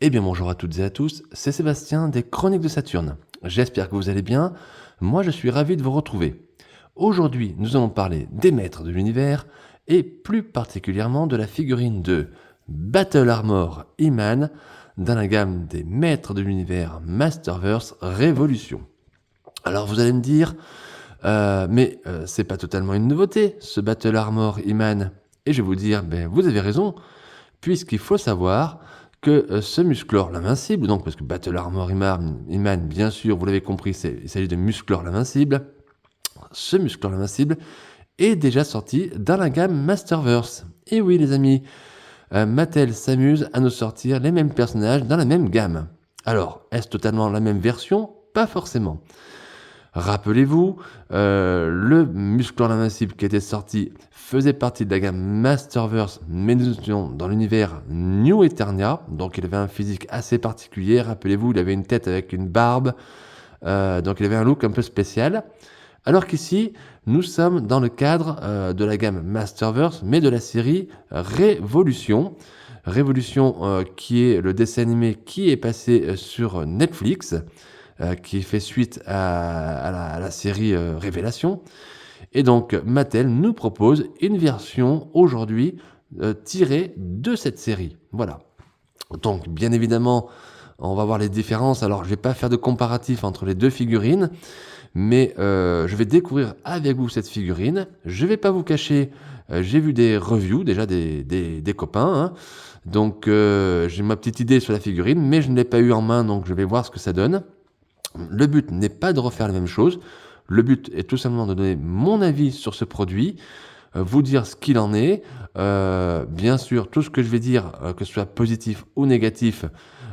Eh bien bonjour à toutes et à tous, c'est Sébastien des Chroniques de Saturne. J'espère que vous allez bien, moi je suis ravi de vous retrouver. Aujourd'hui nous allons parler des maîtres de l'univers et plus particulièrement de la figurine de Battle Armor He-Man dans la gamme des maîtres de l'univers Masterverse Révolution. Alors vous allez me dire, c'est pas totalement une nouveauté ce Battle Armor He-Man. Et je vais vous dire, vous avez raison, puisqu'il faut savoir que ce Musclor l'invincible, donc parce que Battle Armor He-Man, bien sûr, vous l'avez compris, il s'agit de Musclor l'invincible, ce Musclor l'invincible est déjà sorti dans la gamme Masterverse. Et oui les amis, Mattel s'amuse à nous sortir les mêmes personnages dans la même gamme. Alors, est-ce totalement la même version? Pas forcément. Rappelez-vous, le Musclor l'invincible qui était sorti faisait partie de la gamme Masterverse, mais nous étions dans l'univers New Eternia, donc il avait un physique assez particulier. Rappelez-vous, il avait une tête avec une barbe, donc il avait un look un peu spécial. Alors qu'ici, nous sommes dans le cadre de la gamme Masterverse, mais de la série Révolution. Révolution qui est le dessin animé qui est passé sur Netflix, qui fait suite à la série Révélation. Et donc Mattel nous propose une version aujourd'hui tirée de cette série. Voilà. Donc bien évidemment, on va voir les différences. Alors je ne vais pas faire de comparatif entre les deux figurines, mais je vais découvrir avec vous cette figurine. Je ne vais pas vous cacher, j'ai vu des reviews déjà des copains, hein. Donc j'ai ma petite idée sur la figurine, mais je ne l'ai pas eu en main, donc je vais voir ce que ça donne. Le but n'est pas de refaire la même chose. Le but est tout simplement de donner mon avis sur ce produit, vous dire ce qu'il en est. Bien sûr, tout ce que je vais dire, que ce soit positif ou négatif,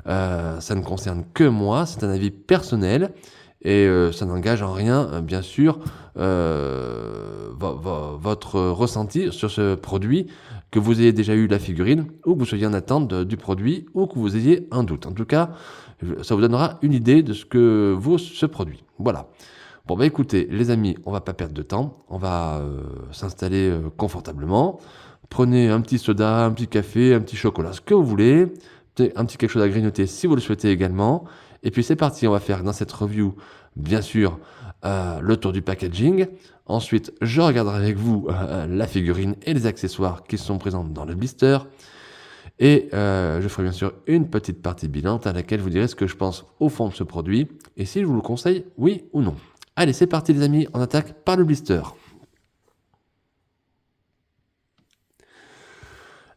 ça ne concerne que moi. C'est un avis personnel et ça n'engage en rien, bien sûr, votre ressenti sur ce produit, que vous ayez déjà eu la figurine ou que vous soyez en attente du produit ou que vous ayez un doute. En tout cas, ça vous donnera une idée de ce que vaut ce produit. Voilà. Bon, écoutez, les amis, on va pas perdre de temps. On va s'installer confortablement. Prenez un petit soda, un petit café, un petit chocolat, ce que vous voulez. Un petit quelque chose à grignoter si vous le souhaitez également. Et puis c'est parti, on va faire dans cette review, bien sûr, le tour du packaging. Ensuite, je regarderai avec vous la figurine et les accessoires qui sont présents dans le blister. Et je ferai bien sûr une petite partie bilan à laquelle je vous dirai ce que je pense au fond de ce produit et si je vous le conseille, oui ou non. Allez, c'est parti les amis, on attaque par le blister.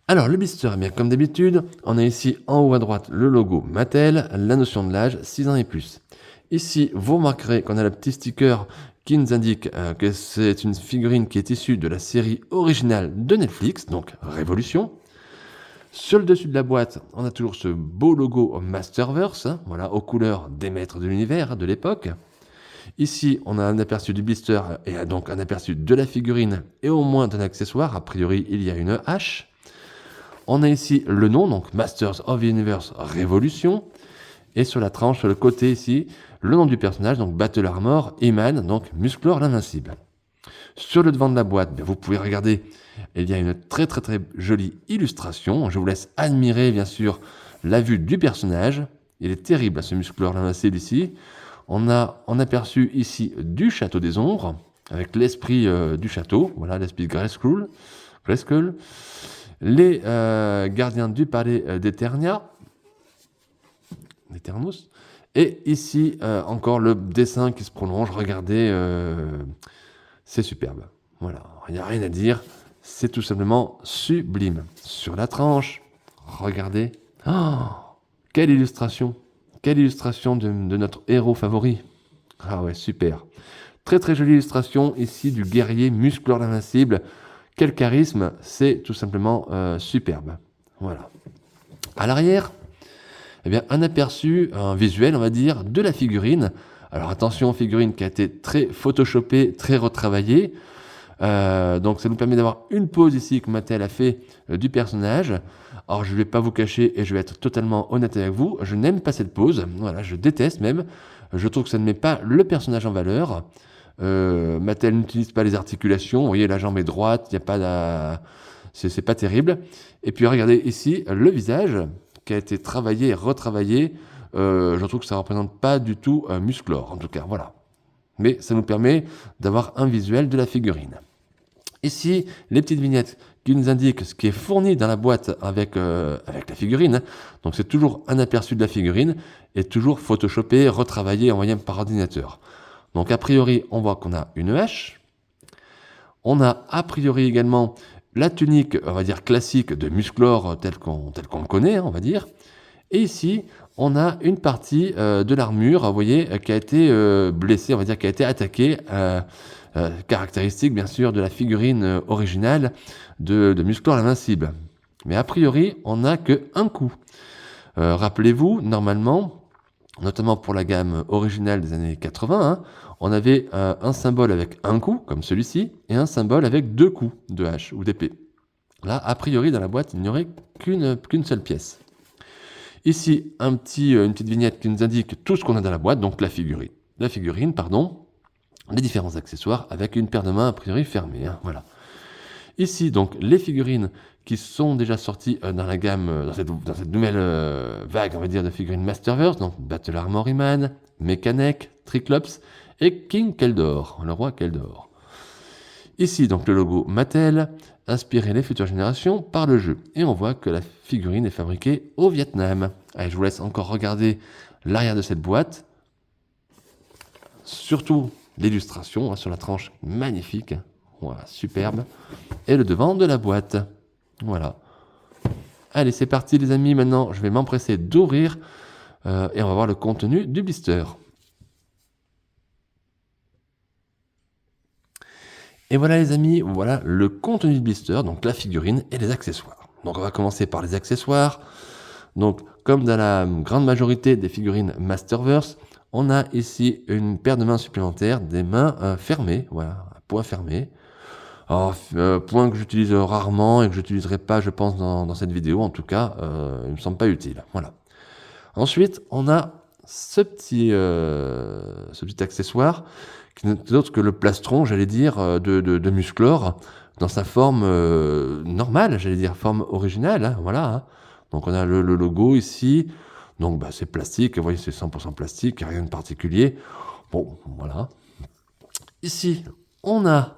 Alors le blister, bien comme d'habitude, on a ici en haut à droite le logo Mattel, la notion de l'âge, 6 ans et plus. Ici, vous remarquerez qu'on a le petit sticker qui nous indique que c'est une figurine qui est issue de la série originale de Netflix, donc Révolution. Sur le dessus de la boîte, on a toujours ce beau logo Masterverse, hein, voilà, aux couleurs des maîtres de l'univers de l'époque. Ici, on a un aperçu du blister et donc un aperçu de la figurine et au moins d'un accessoire. A priori, il y a une hache. On a ici le nom, donc Masters of the Universe Révolution. Et sur la tranche, sur le côté ici, le nom du personnage, donc Battle Armor He-Man, donc Musclor l'invincible. Sur le devant de la boîte, vous pouvez regarder, il y a une très très très jolie illustration. Je vous laisse admirer bien sûr la vue du personnage. Il est terrible ce Musclor l'invincible ici. On a en aperçu ici du château des ombres, avec l'esprit du château, voilà l'esprit Grayskull. Les gardiens du palais d'Eternia, d'Eternos. Et ici encore le dessin qui se prolonge, regardez, c'est superbe. Voilà, il n'y a rien à dire, c'est tout simplement sublime. Sur la tranche, regardez, oh, quelle illustration! Quelle illustration de notre héros favori. Ah ouais, super. Très très jolie illustration ici du guerrier Musclor l'invincible. Quel charisme, c'est tout simplement superbe. Voilà. À l'arrière, eh bien, un aperçu, un visuel, on va dire, de la figurine. Alors attention, figurine qui a été très photoshopée, très retravaillée. Donc ça nous permet d'avoir une pose ici que Mattel a fait du personnage. Alors je ne vais pas vous cacher et je vais être totalement honnête avec vous, je n'aime pas cette pose, voilà, je déteste même. Je trouve que ça ne met pas le personnage en valeur. Mattel n'utilise pas les articulations, vous voyez la jambe est droite, il n'y a pas c'est pas terrible. Et puis regardez ici le visage qui a été travaillé et retravaillé. Je trouve que ça ne représente pas du tout Musclor, en tout cas, voilà. Mais ça nous permet d'avoir un visuel de la figurine. Ici, les petites vignettes qui nous indiquent ce qui est fourni dans la boîte avec la figurine. Donc c'est toujours un aperçu de la figurine et toujours photoshopé, retravaillé, envoyé par ordinateur. Donc a priori, on voit qu'on a une hache. On a a priori également la tunique, on va dire classique de Musclor telle qu'on le connaît, on va dire. Et ici, on a une partie de l'armure, vous voyez, qui a été blessée, on va dire, qui a été attaquée. Caractéristique bien sûr de la figurine originale de Musclor l'Invincible. Mais a priori, on n'a qu'un coup. Rappelez-vous, normalement, notamment pour la gamme originale des années 80, hein, on avait un symbole avec un coup, comme celui-ci, et un symbole avec 2 coups de hache ou d'épée. Là, a priori, dans la boîte, il n'y aurait qu'une seule pièce. Ici, une petite vignette qui nous indique tout ce qu'on a dans la boîte, donc la figurine, les différents accessoires avec une paire de mains a priori fermée. Hein, voilà. Ici, donc, les figurines qui sont déjà sorties dans la gamme, dans cette nouvelle vague, on va dire, de figurines Masterverse, donc Battle Armory Man, Mekaneck, Triclops et King Keldor, le roi Keldor. Ici, donc, le logo Mattel, inspiré les futures générations par le jeu. Et on voit que la figurine est fabriquée au Vietnam. Allez, je vous laisse encore regarder l'arrière de cette boîte. Surtout l'illustration sur la tranche, magnifique. Voilà, superbe. Et le devant de la boîte. Voilà. Allez, c'est parti les amis. Maintenant, je vais m'empresser d'ouvrir et on va voir le contenu du blister. Et voilà les amis, voilà le contenu du blister, donc la figurine et les accessoires. Donc on va commencer par les accessoires. Donc comme dans la grande majorité des figurines Masterverse, on a ici une paire de mains supplémentaires, des mains fermées, voilà, à point fermé. Alors, point que j'utilise rarement et que j'utiliserai pas, je pense, dans cette vidéo. En tout cas, il me semble pas utile. Voilà. Ensuite, on a ce petit accessoire qui n'est autre que le plastron, j'allais dire, de Musclor dans sa forme normale, j'allais dire, forme originale. Hein, voilà. Hein. Donc on a le logo ici. Donc bah, c'est plastique, vous voyez, c'est 100% plastique, rien de particulier. Bon, voilà. Ici, on a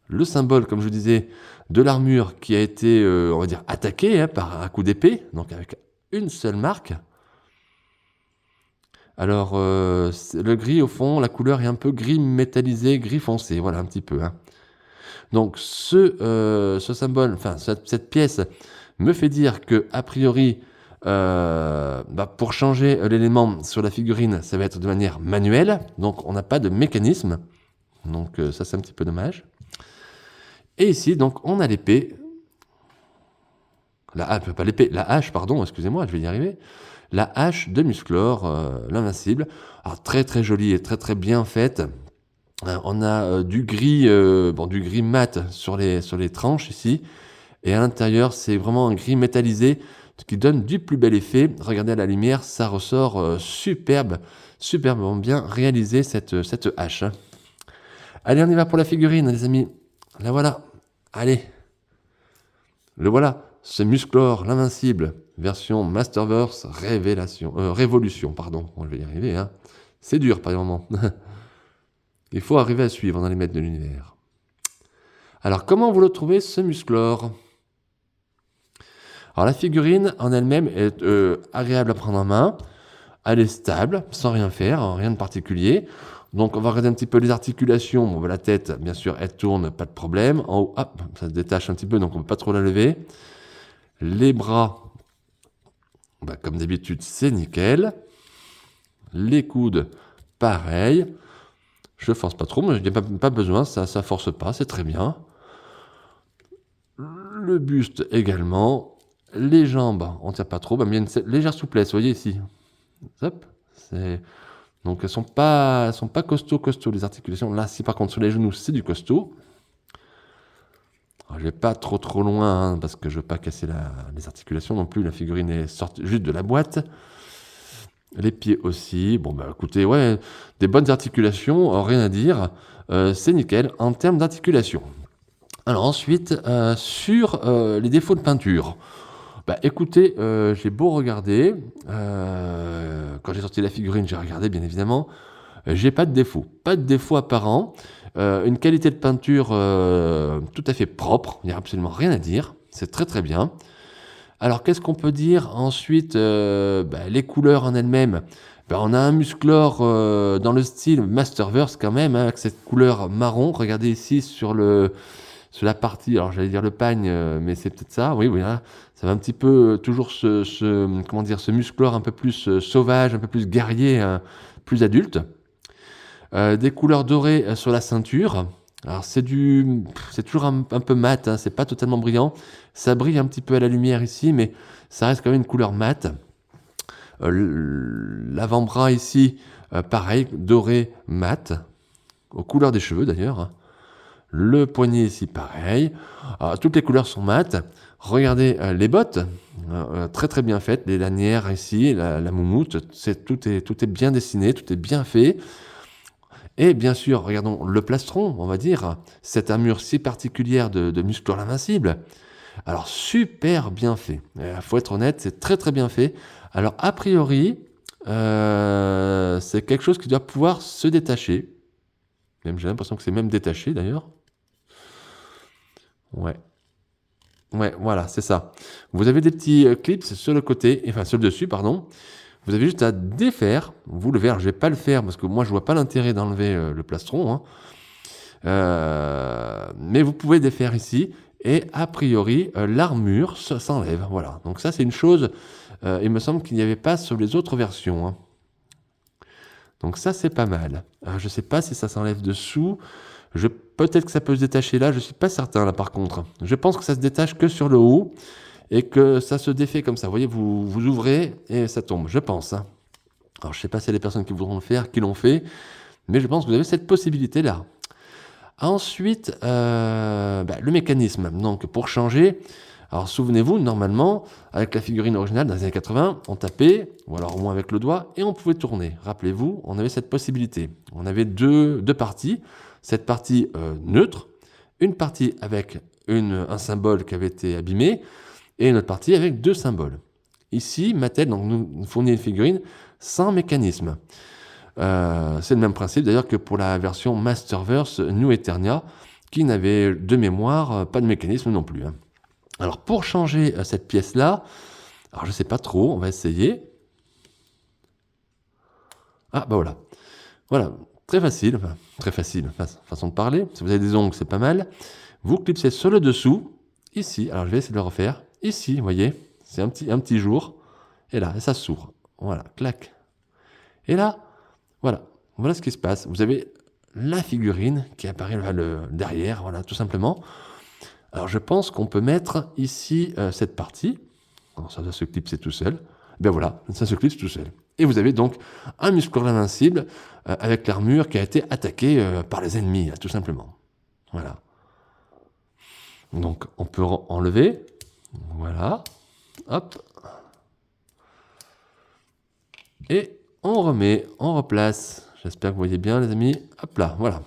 le symbole, comme je vous disais, de l'armure qui a été, on va dire, attaquée hein, par un coup d'épée, donc avec une seule marque. Alors, le gris, au fond, la couleur est un peu gris métallisé, gris foncé, voilà, un petit peu. Hein. Donc, ce symbole, enfin, cette pièce me fait dire que, a priori, pour changer l'élément sur la figurine, ça va être de manière manuelle, donc on n'a pas de mécanisme, donc ça c'est un petit peu dommage. Et ici, donc, on a l'épée, la hache, pardon, excusez-moi, je vais y arriver, la hache de Musclor, l'Invincible, alors très très jolie et très très bien faite. On a du gris mat sur les tranches ici, et à l'intérieur c'est vraiment un gris métallisé, ce qui donne du plus bel effet. Regardez à la lumière, ça ressort superbement bien réalisé cette hache. Allez, on y va pour la figurine, les amis. La voilà. Allez. Le voilà. C'est Musclor, l'Invincible, version Masterverse Révolution, pardon. Je vais y arriver. Hein. C'est dur par moment. Il faut arriver à suivre dans les maîtres de l'univers. Alors, comment vous le trouvez, ce Musclor ? Alors la figurine en elle-même est agréable à prendre en main, elle est stable, sans rien faire, rien de particulier. Donc on va regarder un petit peu les articulations. Bon, la tête, bien sûr, elle tourne, pas de problème. En haut, hop, ça se détache un petit peu, donc on ne peut pas trop la lever. Les bras, comme d'habitude, c'est nickel. Les coudes, pareil. Je force pas trop, mais je n'ai pas besoin, ça force pas, c'est très bien. Le buste également. Les jambes, on ne tire pas trop, il y a une légère souplesse, vous voyez ici. Hop, donc elles sont pas costaud les articulations. Là, si par contre sur les genoux, c'est du costaud. Alors, je vais pas trop loin, hein, parce que je veux pas casser les articulations non plus. La figurine est sortie juste de la boîte. Les pieds aussi. Bon, écoutez, ouais, des bonnes articulations, rien à dire. C'est nickel en termes d'articulation. Alors ensuite, sur les défauts de peinture. Bah, écoutez, j'ai beau regarder, quand j'ai sorti la figurine, j'ai regardé bien évidemment, j'ai pas de défaut. Pas de défaut apparent, une qualité de peinture, tout à fait propre, il y a absolument rien à dire, c'est très, très bien. Alors qu'est-ce qu'on peut dire ensuite? Bah, les couleurs en elles-mêmes, bah, on a un Musclor, dans le style Masterverse quand même, hein, avec cette couleur marron. Regardez ici sur la partie, alors j'allais dire le pagne, mais c'est peut-être ça, oui, voilà. Ça va un petit peu, toujours comment dire? Ce Musclor un peu plus, sauvage, un peu plus guerrier, plus adulte. Des couleurs dorées, sur la ceinture. Alors c'est toujours un peu mat, hein, c'est pas totalement brillant. Ça brille un petit peu à la lumière ici, mais ça reste quand même une couleur mat. L'avant-bras ici, pareil, doré mat, aux couleurs des cheveux d'ailleurs, hein. Le poignet ici, pareil. Toutes les couleurs sont mates. Regardez les bottes, très très bien faites. Les lanières ici, la moumoute, tout est bien dessiné, tout est bien fait. Et bien sûr, regardons le plastron, on va dire, cette armure si particulière de Musclor l'Invincible. Alors, super bien fait. Il faut être honnête, c'est très très bien fait. Alors, a priori, c'est quelque chose qui doit pouvoir se détacher. Même, j'ai l'impression que c'est même détaché d'ailleurs. Ouais. Ouais, voilà, c'est ça. Vous avez des petits clips sur le côté, enfin sur le dessus, pardon. Vous avez juste à défaire. Vous le verrez, je vais pas le faire parce que moi je vois pas l'intérêt d'enlever le plastron, hein. Mais vous pouvez défaire ici et a priori l'armure s'enlève. Voilà. Donc ça c'est une chose. Il me semble qu'il n'y avait pas sur les autres versions, hein. Donc ça c'est pas mal. Je sais pas si ça s'enlève dessous. Peut-être que ça peut se détacher là, je suis pas certain là par contre. Je pense que ça se détache que sur le haut et que ça se défait comme ça. Vous voyez, vous ouvrez et ça tombe, je pense, hein. Alors je sais pas si y a des personnes qui voudront le faire, qui l'ont fait, mais je pense que vous avez cette possibilité là. Ensuite, le mécanisme. Donc pour changer, alors souvenez-vous, normalement, avec la figurine originale dans les années 80, on tapait, ou alors au moins avec le doigt, et on pouvait tourner. Rappelez-vous, on avait cette possibilité. On avait deux parties. Cette partie neutre, une partie avec un symbole qui avait été abîmé, et une autre partie avec deux symboles. Ici, Mattel donc, nous fournit une figurine sans mécanisme. C'est le même principe d'ailleurs que pour la version Masterverse New Eternia, qui n'avait de mémoire pas de mécanisme non plus, hein. Alors pour changer cette pièce-là, alors je ne sais pas trop, on va essayer. Ah bah voilà. Voilà, très facile, façon de parler. Si vous avez des ongles, c'est pas mal. Vous clipsez sur le dessous, ici. Alors je vais essayer de le refaire. Ici, vous voyez, c'est un petit jour. Et là, et ça s'ouvre. Voilà, clac. Et là, voilà ce qui se passe. Vous avez la figurine qui apparaît derrière, voilà, tout simplement. Alors je pense qu'on peut mettre ici cette partie. Alors, ça doit se clipser tout seul. Ben voilà, ça se clipse tout seul. Et vous avez donc un Musclor invincible avec l'armure qui a été attaquée par les ennemis, tout simplement. Voilà. Donc on peut enlever. Voilà. Hop. Et on remet, on replace. J'espère que vous voyez bien les amis. Hop là, voilà.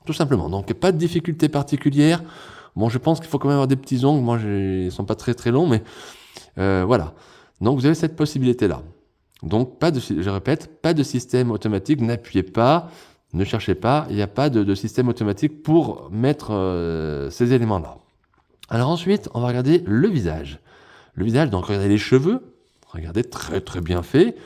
Tout simplement. Donc pas de difficulté particulière. Bon, je pense qu'il faut quand même avoir des petits ongles. Moi, ils sont pas très très longs, mais voilà. Donc vous avez cette possibilité-là. Donc je répète, pas de système automatique. N'appuyez pas, ne cherchez pas. Il n'y a pas de système automatique pour mettre ces éléments-là. Alors ensuite, on va regarder le visage. Le visage, donc regardez les cheveux. Regardez, très très bien fait,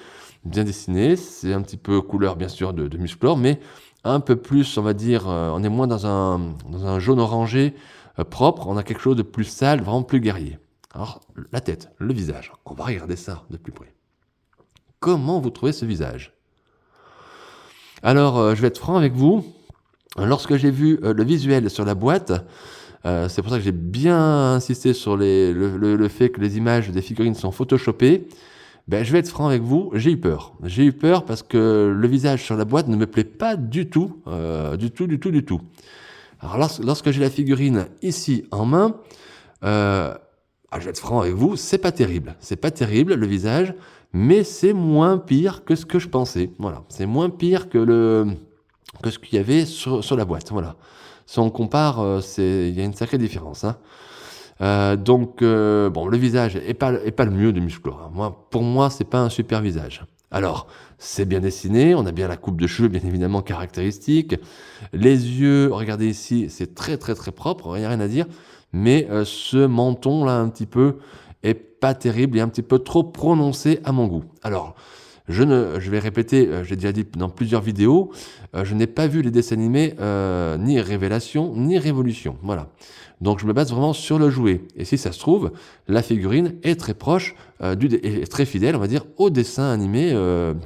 bien dessiné. C'est un petit peu couleur bien sûr de Musclor, mais un peu plus, on va dire, on est moins dans un jaune orangé propre. On a quelque chose de plus sale, vraiment plus guerrier. Alors, la tête, le visage, on va regarder ça de plus près. Comment vous trouvez ce visage? Alors, je vais être franc avec vous. Lorsque j'ai vu le visuel sur la boîte, c'est pour ça que j'ai bien insisté sur le fait que les images des figurines sont photoshopées. Ben, je vais être franc avec vous, j'ai eu peur. J'ai eu peur parce que le visage sur la boîte ne me plaît pas du tout. Du tout. Alors, lorsque j'ai la figurine ici en main, je vais être franc avec vous, c'est pas terrible. C'est pas terrible le visage, mais c'est moins pire que ce que je pensais. Voilà, c'est moins pire que ce qu'il y avait sur la boîte. Voilà. Si on compare, il y a une sacrée différence, hein. Bon, le visage est pas le mieux de Musclor, hein. Pour moi, c'est pas un super visage. Alors, c'est bien dessiné, on a bien la coupe de cheveux, bien évidemment, caractéristique. Les yeux, regardez ici, c'est très très très propre, il n'y a rien à dire. Mais ce menton là, un petit peu, est pas terrible et un petit peu trop prononcé à mon goût. Alors, je vais répéter, j'ai déjà dit dans plusieurs vidéos, je n'ai pas vu les dessins animés ni Révélation ni Révolution. Voilà. Donc je me base vraiment sur le jouet. Et si ça se trouve, la figurine est très proche, est très fidèle, on va dire, au dessin animé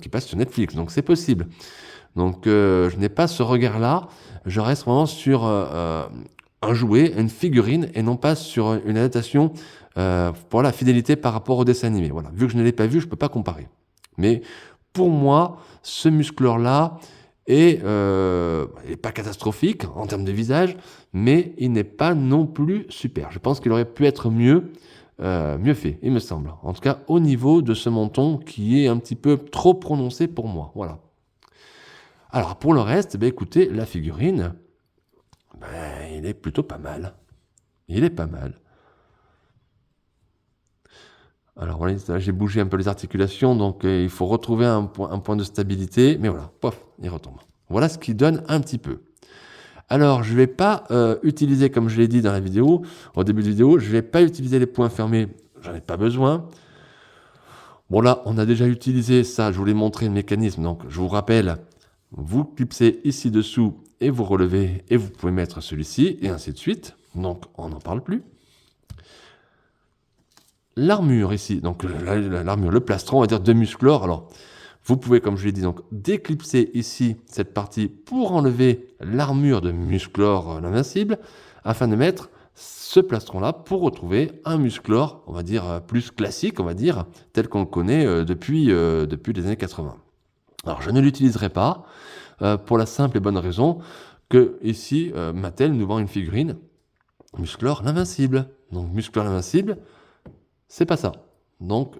qui passe sur Netflix. Donc c'est possible. Donc je n'ai pas ce regard-là. Je reste vraiment sur un jouet, une figurine, et non pas sur une adaptation pour la fidélité par rapport au dessin animé. Voilà. Vu que je ne l'ai pas vu, je ne peux pas comparer. Mais pour moi, ce Musclor-là est pas catastrophique en termes de visage, mais il n'est pas non plus super. Je pense qu'il aurait pu être mieux fait, il me semble. En tout cas, au niveau de ce menton qui est un petit peu trop prononcé pour moi. Voilà. Alors, pour le reste, écoutez, la figurine, il est plutôt pas mal. Il est pas mal. Alors voilà, j'ai bougé un peu les articulations, donc il faut retrouver un point de stabilité. Mais voilà, pof, il retombe. Voilà ce qui donne un petit peu. Alors, je ne vais pas utiliser, comme je l'ai dit dans la vidéo, au début de la vidéo, je ne vais pas utiliser les points fermés, j'en ai pas besoin. Bon là, on a déjà utilisé ça, je vous l'ai montré le mécanisme, donc je vous rappelle, vous clipsez ici dessous et vous relevez, et vous pouvez mettre celui-ci, et ainsi de suite. Donc, on n'en parle plus. L'armure ici, donc l'armure, le plastron, on va dire de Musclor. Alors, vous pouvez, comme je l'ai dit, donc déclipser ici cette partie pour enlever l'armure de Musclor l'invincible, afin de mettre ce plastron-là pour retrouver un Musclor, on va dire plus classique, on va dire, tel qu'on le connaît depuis les années 80. Alors, je ne l'utiliserai pas pour la simple et bonne raison que ici, Mattel nous vend une figurine Musclor l'invincible. Donc, Musclor l'invincible, c'est pas ça. Donc,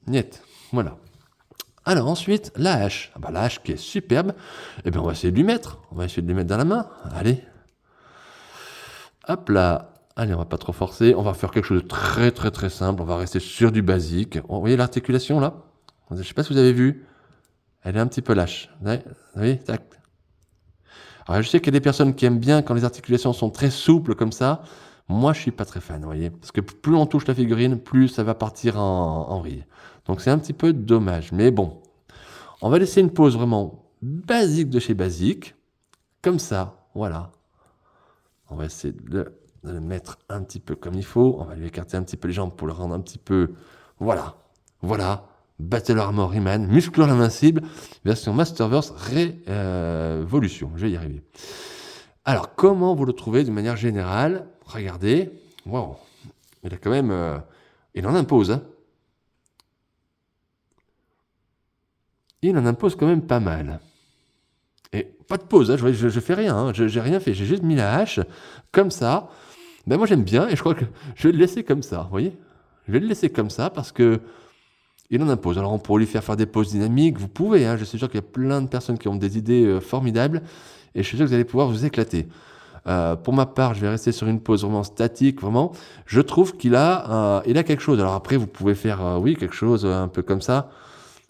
niet. Voilà. Alors ensuite, la hache. La hache qui est superbe. Eh bien, on va essayer de lui mettre. On va essayer de lui mettre dans la main. Allez. Hop là. Allez, on va pas trop forcer. On va faire quelque chose de très très très simple. On va rester sur du basique. Vous voyez l'articulation là? Je ne sais pas si vous avez vu. Elle est un petit peu lâche. Vous voyez? Tac. Alors, je sais qu'il y a des personnes qui aiment bien quand les articulations sont très souples comme ça. Moi, je suis pas très fan, vous voyez. Parce que plus on touche la figurine, plus ça va partir en vrille. Donc, c'est un petit peu dommage. Mais bon, on va laisser une pose vraiment basique de chez basique. Comme ça, voilà. On va essayer de le mettre un petit peu comme il faut. On va lui écarter un petit peu les jambes pour le rendre un petit peu... Voilà. Voilà. Battle Armor He-Man, Musclor l'invincible, version Masterverse Révolution. Je vais y arriver. Alors, comment vous le trouvez de manière générale? Regardez. Wow. Il a quand même... il en impose. Hein. Il en impose quand même pas mal. Et pas de pause, hein, je fais rien, hein, j'ai rien fait, j'ai juste mis la hache, comme ça. Moi j'aime bien, et je crois que je vais le laisser comme ça, vous voyez? Je vais le laisser comme ça, parce que il en impose. Alors on pourrait lui faire des pauses dynamiques, vous pouvez, hein, je suis sûr qu'il y a plein de personnes qui ont des idées formidables, et je suis sûr que vous allez pouvoir vous éclater. Pour ma part, je vais rester sur une pause vraiment statique, vraiment. Je trouve qu'il a quelque chose. Alors après, vous pouvez faire, oui, quelque chose un peu comme ça.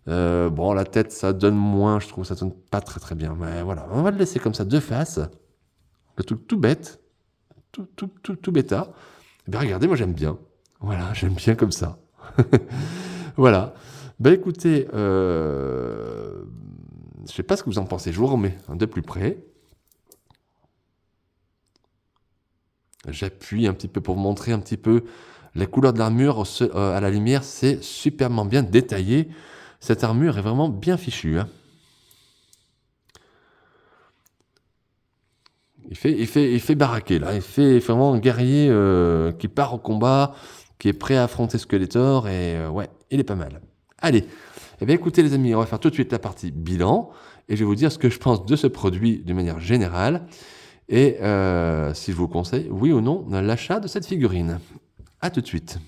Bon, la tête, ça donne moins, je trouve, ça donne pas très très bien. Mais voilà, on va le laisser comme ça, de face. Le truc tout bête, tout bêta. Et bien regardez, moi j'aime bien. Voilà, j'aime bien comme ça. Voilà. Écoutez, je sais pas ce que vous en pensez, je vous remets de plus près. J'appuie un petit peu pour vous montrer un petit peu les couleurs de l'armure à la lumière, c'est superbement bien détaillé. Cette armure est vraiment bien fichue. Hein. Il fait baraquer, là. Il fait vraiment un guerrier qui part au combat, qui est prêt à affronter Skeletor. Et ouais, il est pas mal. Allez, eh bien, écoutez les amis, on va faire tout de suite la partie bilan. Et je vais vous dire ce que je pense de ce produit d'une manière générale. Et si je vous conseille, oui ou non, l'achat de cette figurine. A tout de suite.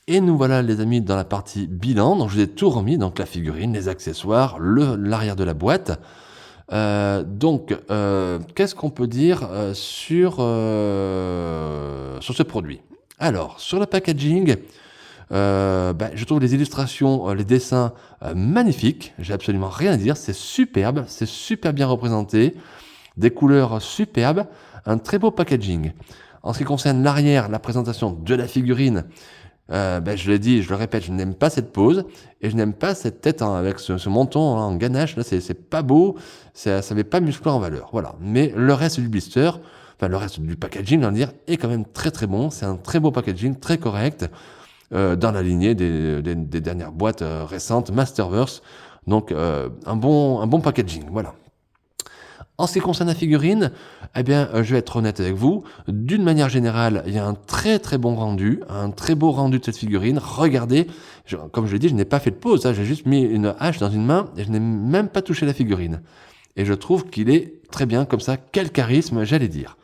Et nous voilà les amis dans la partie bilan, donc je vous ai tout remis, donc la figurine, les accessoires, l'arrière de la boîte. Qu'est-ce qu'on peut dire sur ce produit? Alors, sur le packaging, je trouve les illustrations, les dessins magnifiques. J'ai absolument rien à dire. C'est superbe, c'est super bien représenté, des couleurs superbes, un très beau packaging. En ce qui concerne l'arrière, la présentation de la figurine, je l'ai dit, je le répète, je n'aime pas cette pose et je n'aime pas cette tête avec ce menton en ganache. Là, c'est pas beau, ça met pas Musclor en valeur. Voilà. Mais le reste du blister, enfin le reste du packaging, on va dire, est quand même très très bon. C'est un très beau packaging, très correct, dans la lignée des dernières boîtes récentes, Masterverse. Donc un bon packaging. Voilà. En ce qui concerne la figurine, je vais être honnête avec vous. D'une manière générale, il y a un très très bon rendu, un très beau rendu de cette figurine. Regardez, comme je l'ai dit, je n'ai pas fait de pause. J'ai juste mis une hache dans une main et je n'ai même pas touché la figurine. Et je trouve qu'il est très bien comme ça. Quel charisme, j'allais dire.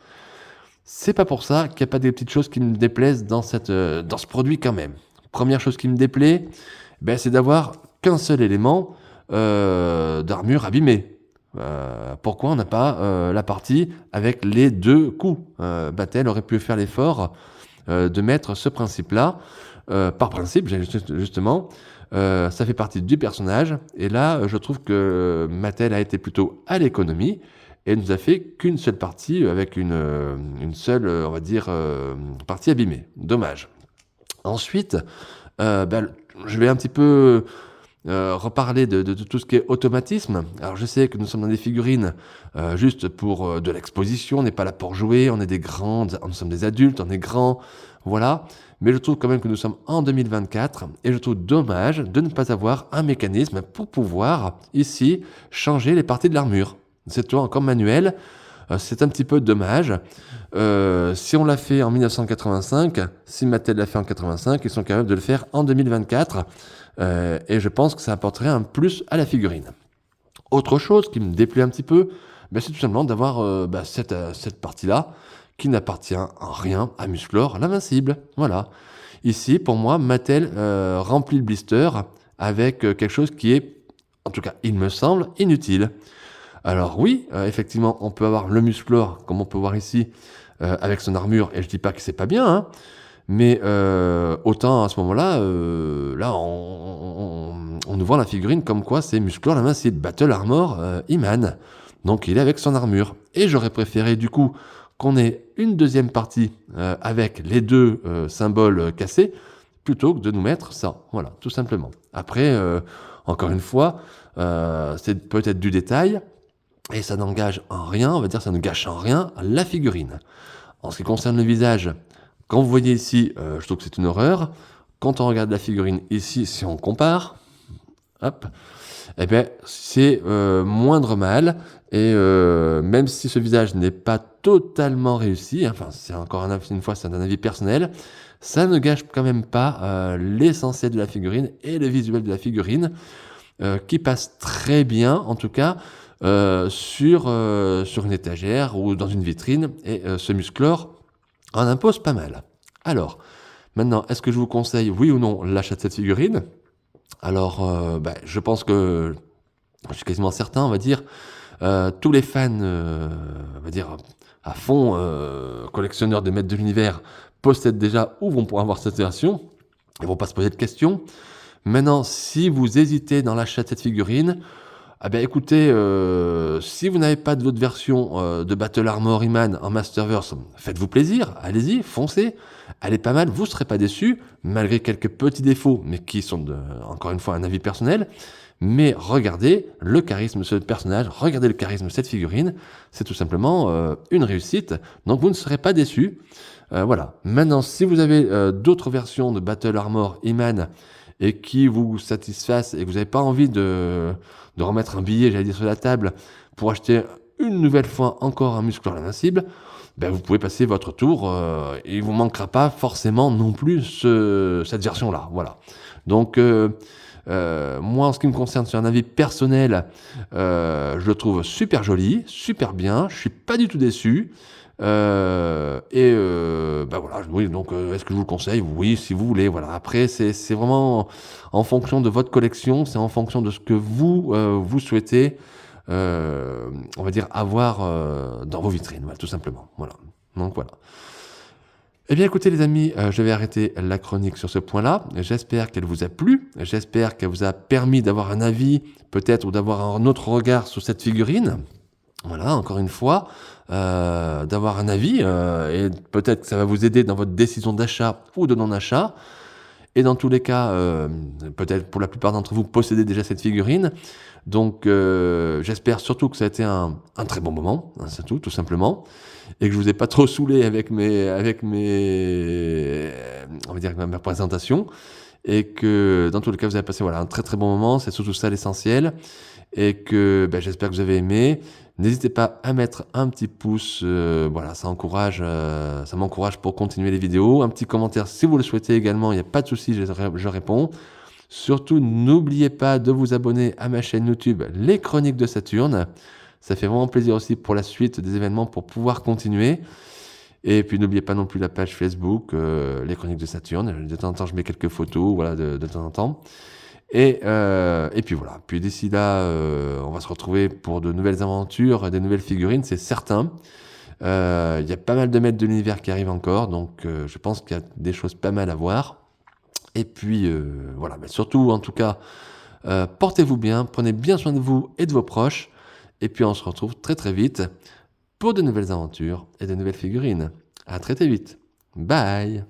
C'est pas pour ça qu'il n'y a pas des petites choses qui me déplaisent dans ce produit quand même. Première chose qui me déplaît, c'est d'avoir qu'un seul élément d'armure abîmée. Pourquoi on n'a pas la partie avec les deux coups? Mattel aurait pu faire l'effort de mettre ce principe-là. Par principe, justement, ça fait partie du personnage. Et là, je trouve que Mattel a été plutôt à l'économie et nous a fait qu'une seule partie avec une seule, on va dire, partie abîmée. Dommage. Ensuite, je vais un petit peu reparler de tout ce qui est automatisme. Alors je sais que nous sommes dans des figurines juste pour de l'exposition, on n'est pas là pour jouer, on est des grands, nous sommes des adultes, on est grands, voilà. Mais je trouve quand même que nous sommes en 2024 et je trouve dommage de ne pas avoir un mécanisme pour pouvoir ici changer les parties de l'armure. C'est toi encore manuel. C'est un petit peu dommage. Si on l'a fait en 1985, si Mattel l'a fait en 85, ils sont capables de le faire en 2024. Et je pense que ça apporterait un plus à la figurine. Autre chose qui me déplaît un petit peu, c'est tout simplement d'avoir cette partie-là qui n'appartient en rien à Musclor, l'invincible. Voilà. Ici, pour moi, Mattel remplit le blister avec quelque chose qui est, en tout cas, il me semble, inutile. Alors oui, effectivement, on peut avoir le Musclor, comme on peut voir ici, avec son armure, et je dis pas que c'est pas bien, hein, mais autant à ce moment-là, là, on nous vend la figurine comme quoi c'est Musclor l'invincible, Battle Armor He-Man. Donc il est avec son armure. Et j'aurais préféré du coup qu'on ait une deuxième partie avec les deux symboles cassés, plutôt que de nous mettre ça. Voilà, tout simplement. Après, encore une fois, c'est peut-être du détail, et ça n'engage en rien, on va dire ça ne gâche en rien la figurine. En ce qui concerne le visage, quand vous voyez ici, je trouve que c'est une horreur. Quand on regarde la figurine ici, si on compare, hop, c'est moindre mal. Et même si ce visage n'est pas totalement réussi, enfin c'est encore une fois c'est un avis personnel, ça ne gâche quand même pas l'essentiel de la figurine et le visuel de la figurine qui passe très bien, en tout cas, sur une étagère ou dans une vitrine. Et ce Musclor en impose pas mal. Alors, maintenant, est-ce que je vous conseille, oui ou non, l'achat de cette figurine? Alors, je pense que, je suis quasiment certain, on va dire, tous les fans, on va dire, à fond, collectionneurs de maîtres de l'univers, possèdent déjà ou vont pouvoir avoir cette version. Ils vont pas se poser de questions. Maintenant, si vous hésitez dans l'achat de cette figurine, écoutez, si vous n'avez pas de votre version de Battle Armor He-Man en Masterverse, faites-vous plaisir, allez-y, foncez, elle est pas mal, vous ne serez pas déçus, malgré quelques petits défauts, mais qui sont, encore une fois, un avis personnel. Mais regardez le charisme de ce personnage, regardez le charisme de cette figurine, c'est tout simplement une réussite, donc vous ne serez pas déçus. Voilà. Maintenant, si vous avez d'autres versions de Battle Armor He-Man et qui vous satisfassent et que vous n'avez pas envie de remettre un billet, j'allais dire, sur la table pour acheter une nouvelle fois encore un Musclor l'invincible, vous pouvez passer votre tour et il vous manquera pas forcément non plus cette version-là. Voilà. Donc, moi, en ce qui me concerne, sur un avis personnel, je le trouve super joli, super bien, je suis pas du tout déçu. Voilà, oui, donc est-ce que je vous le conseille? Oui, si vous voulez, voilà. Après, c'est vraiment en fonction de votre collection, c'est en fonction de ce que vous souhaitez. on va dire, avoir dans vos vitrines, voilà, tout simplement. Voilà. Donc voilà. Eh bien écoutez les amis, je vais arrêter la chronique sur ce point-là. J'espère qu'elle vous a plu, j'espère qu'elle vous a permis d'avoir un avis, peut-être, ou d'avoir un autre regard sur cette figurine. Voilà, encore une fois, d'avoir un avis, et peut-être que ça va vous aider dans votre décision d'achat ou de non-achat. Et dans tous les cas, peut-être pour la plupart d'entre vous, possédez déjà cette figurine. Donc j'espère surtout que ça a été un très bon moment, hein, c'est tout simplement. Et que je vous ai pas trop saoulé avec on va dire, ma présentation. Et que dans tous les cas, vous avez passé voilà, un très très bon moment. C'est surtout ça l'essentiel. Et que j'espère que vous avez aimé. N'hésitez pas à mettre un petit pouce, voilà, ça m'encourage pour continuer les vidéos. Un petit commentaire si vous le souhaitez également, il n'y a pas de souci, je réponds. Surtout, n'oubliez pas de vous abonner à ma chaîne YouTube Les Chroniques de Saturne. Ça fait vraiment plaisir aussi pour la suite des événements pour pouvoir continuer. Et puis n'oubliez pas non plus la page Facebook Les Chroniques de Saturne. De temps en temps, je mets quelques photos, voilà, de temps en temps. Et puis voilà. Puis d'ici là, on va se retrouver pour de nouvelles aventures, des nouvelles figurines, c'est certain. Il y a pas mal de maîtres de l'univers qui arrivent encore, donc je pense qu'il y a des choses pas mal à voir. Et puis voilà, mais surtout en tout cas, portez-vous bien, prenez bien soin de vous et de vos proches. Et puis on se retrouve très très vite pour de nouvelles aventures et de nouvelles figurines. À très très vite. Bye!